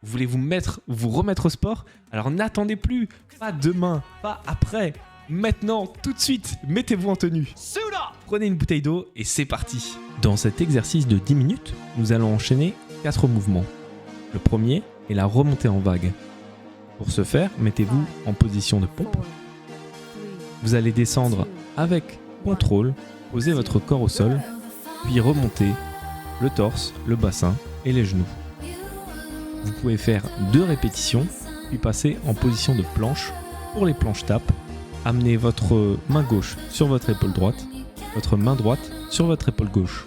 Vous voulez vous remettre au sport? Alors n'attendez plus, pas demain, pas après. Maintenant, tout de suite, mettez-vous en tenue. Prenez une bouteille d'eau et c'est parti. Dans cet exercice de 10 minutes, nous allons enchaîner 4 mouvements. Le premier est la remontée en vague. Pour ce faire, mettez-vous en position de pompe. Vous allez descendre avec contrôle, posez votre corps au sol, puis remonter le torse, le bassin et les genoux. Vous pouvez faire 2 répétitions, puis passer en position de planche. Pour les planches tapes, amenez votre main gauche sur votre épaule droite, votre main droite sur votre épaule gauche.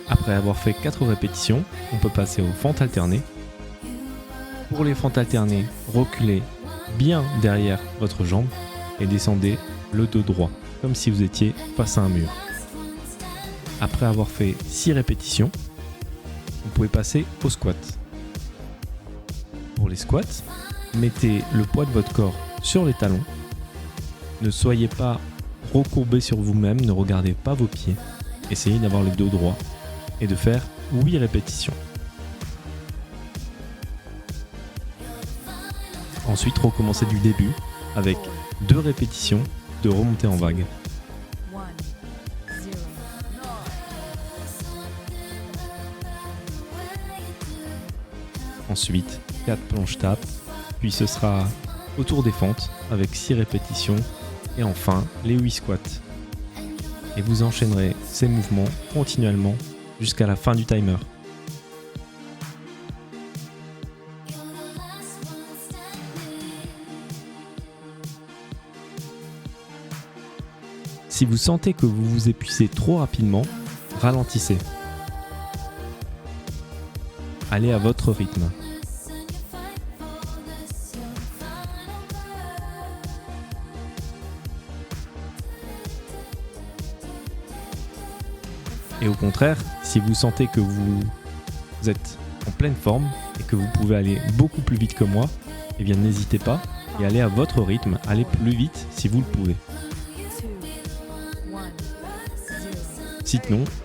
Après avoir fait 4 répétitions, on peut passer aux fentes alternées. Pour les fentes alternées, reculez bien derrière votre jambe et descendez le dos droit, comme si vous étiez face à un mur. Après avoir fait 6 répétitions, vous pouvez passer au squat. Pour les squats, mettez le poids de votre corps sur les talons. Ne soyez pas recourbé sur vous-même, ne regardez pas vos pieds. Essayez d'avoir le dos droit et de faire 8 répétitions. Ensuite, recommencez du début avec 2 répétitions de remontée en vague. Ensuite, 4 planches tapes, puis ce sera autour des fentes avec 6 répétitions et enfin les 8 squats. Et vous enchaînerez ces mouvements continuellement jusqu'à la fin du timer. Si vous sentez que vous vous épuisez trop rapidement, ralentissez. Allez à votre rythme. Et au contraire, si vous sentez que vous êtes en pleine forme et que vous pouvez aller beaucoup plus vite que moi, eh bien n'hésitez pas et allez à votre rythme, allez plus vite si vous le pouvez.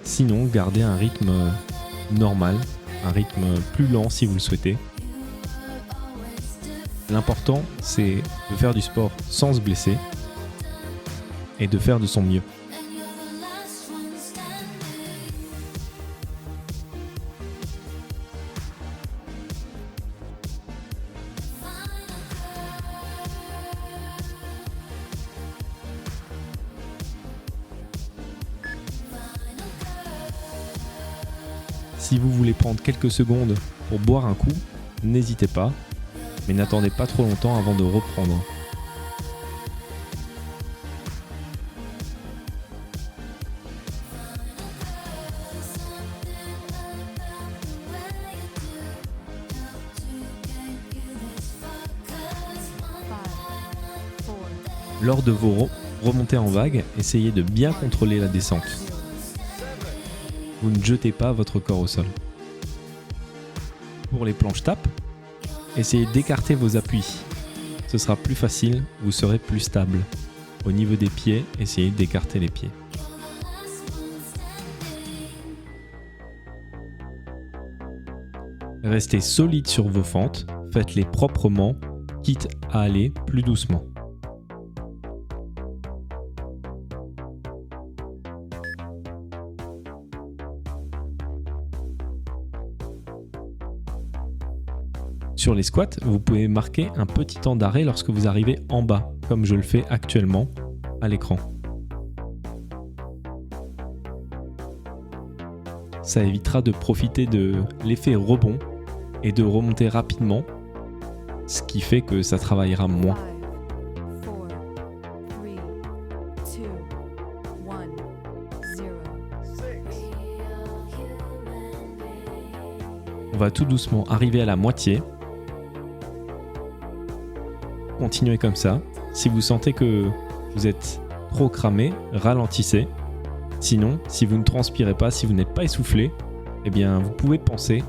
Sinon, gardez un rythme normal, un rythme plus lent si vous le souhaitez. L'important, c'est de faire du sport sans se blesser et de faire de son mieux. Si vous voulez prendre quelques secondes pour boire un coup, n'hésitez pas, mais n'attendez pas trop longtemps avant de reprendre. Lors de vos remontées en vague, essayez de bien contrôler la descente. Vous ne jetez pas votre corps au sol. Pour les planches tapes, essayez d'écarter vos appuis. Ce sera plus facile, vous serez plus stable. Au niveau des pieds, essayez d'écarter les pieds. Restez solide sur vos fentes, faites-les proprement, quitte à aller plus doucement. Sur les squats, vous pouvez marquer un petit temps d'arrêt lorsque vous arrivez en bas, comme je le fais actuellement à l'écran. Ça évitera de profiter de l'effet rebond et de remonter rapidement, ce qui fait que ça travaillera moins. On va tout doucement arriver à la moitié. Continuez comme ça. Si vous sentez que vous êtes trop cramé, ralentissez. Sinon, si vous ne transpirez pas, si vous n'êtes pas essoufflé, eh bien, vous pouvez penser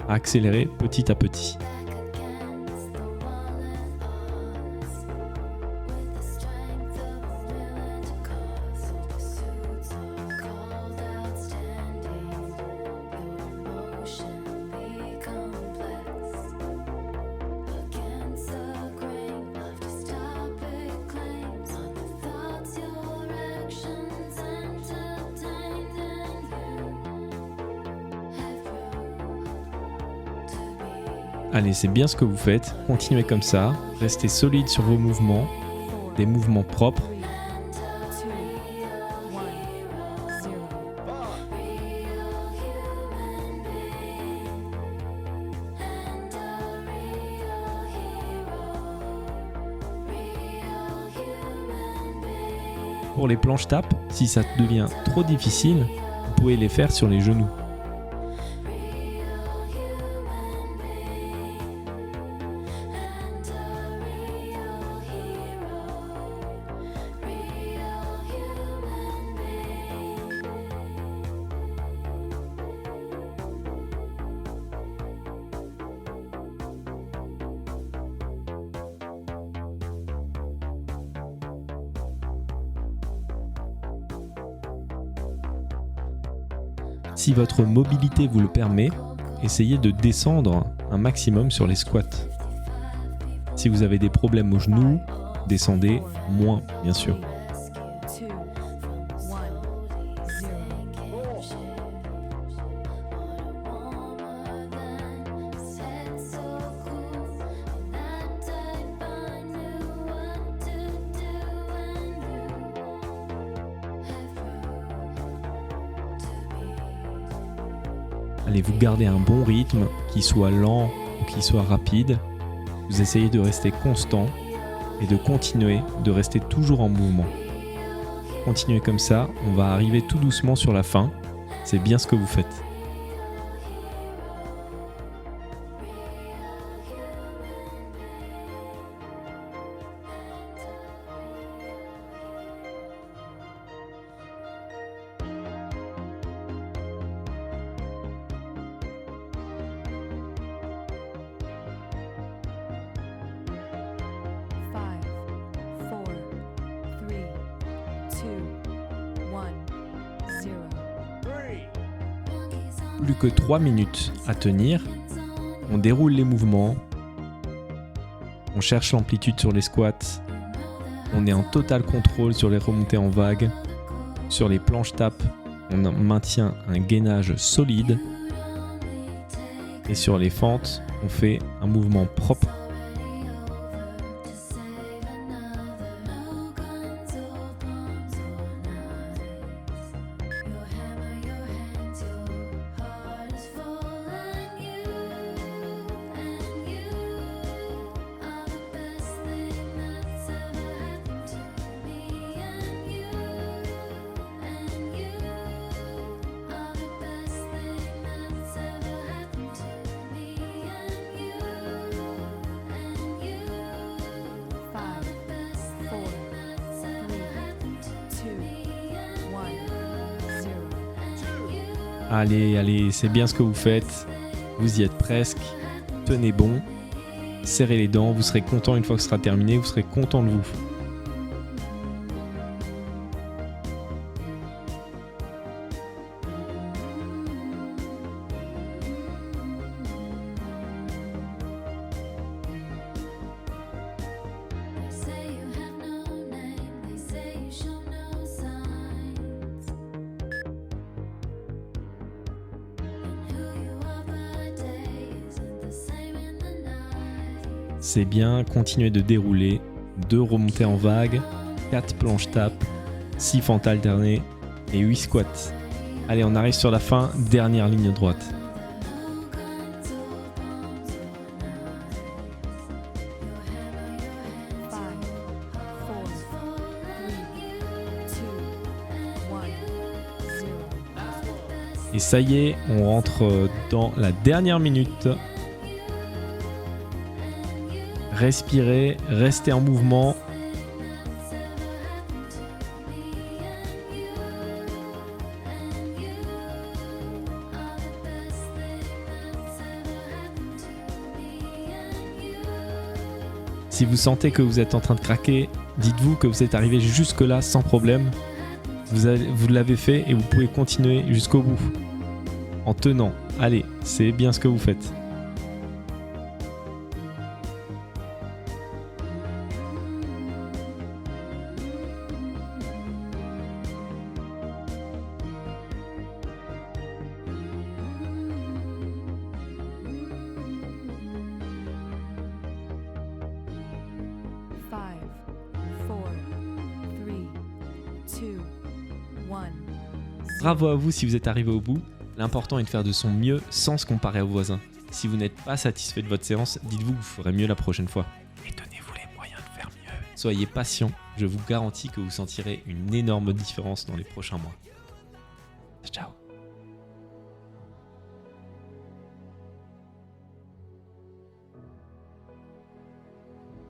à accélérer petit à petit. Allez, c'est bien ce que vous faites. Continuez comme ça. Restez solide sur vos mouvements. Des mouvements propres. Pour les planches tapes, si ça devient trop difficile, vous pouvez les faire sur les genoux. Si votre mobilité vous le permet, essayez de descendre un maximum sur les squats. Si vous avez des problèmes aux genoux, descendez moins, bien sûr. Allez, vous gardez un bon rythme, qu'il soit lent ou qu'il soit rapide. Vous essayez de rester constant et de continuer de rester toujours en mouvement. Continuez comme ça, on va arriver tout doucement sur la fin. C'est bien ce que vous faites. Plus que 3 minutes à tenir. On déroule les mouvements. On cherche l'amplitude sur les squats. On est en total contrôle sur les remontées en vague. Sur les planches tapes, on maintient un gainage solide. Et sur les fentes, on fait un mouvement propre. Allez, c'est bien ce que vous faites. Vous y êtes presque. Tenez bon. Serrez les dents. Vous serez content une fois que ce sera terminé. Vous serez content de vous. C'est bien, continuez de dérouler, 2 remontées en vague, 4 planches tapes, 6 fentes alternées et 8 squats. Allez, on arrive sur la fin, dernière ligne droite. Et ça y est, on rentre dans la dernière minute. Respirez, restez en mouvement. Si vous sentez que vous êtes en train de craquer, dites-vous que vous êtes arrivé jusque-là sans problème. Vous l'avez fait et vous pouvez continuer jusqu'au bout. En tenant. Allez, c'est bien ce que vous faites. Bravo à vous si vous êtes arrivé au bout. L'important est de faire de son mieux sans se comparer aux voisins. Si vous n'êtes pas satisfait de votre séance, dites-vous que vous ferez mieux la prochaine fois. Et donnez-vous les moyens de faire mieux. Soyez patient, je vous garantis que vous sentirez une énorme différence dans les prochains mois. Ciao.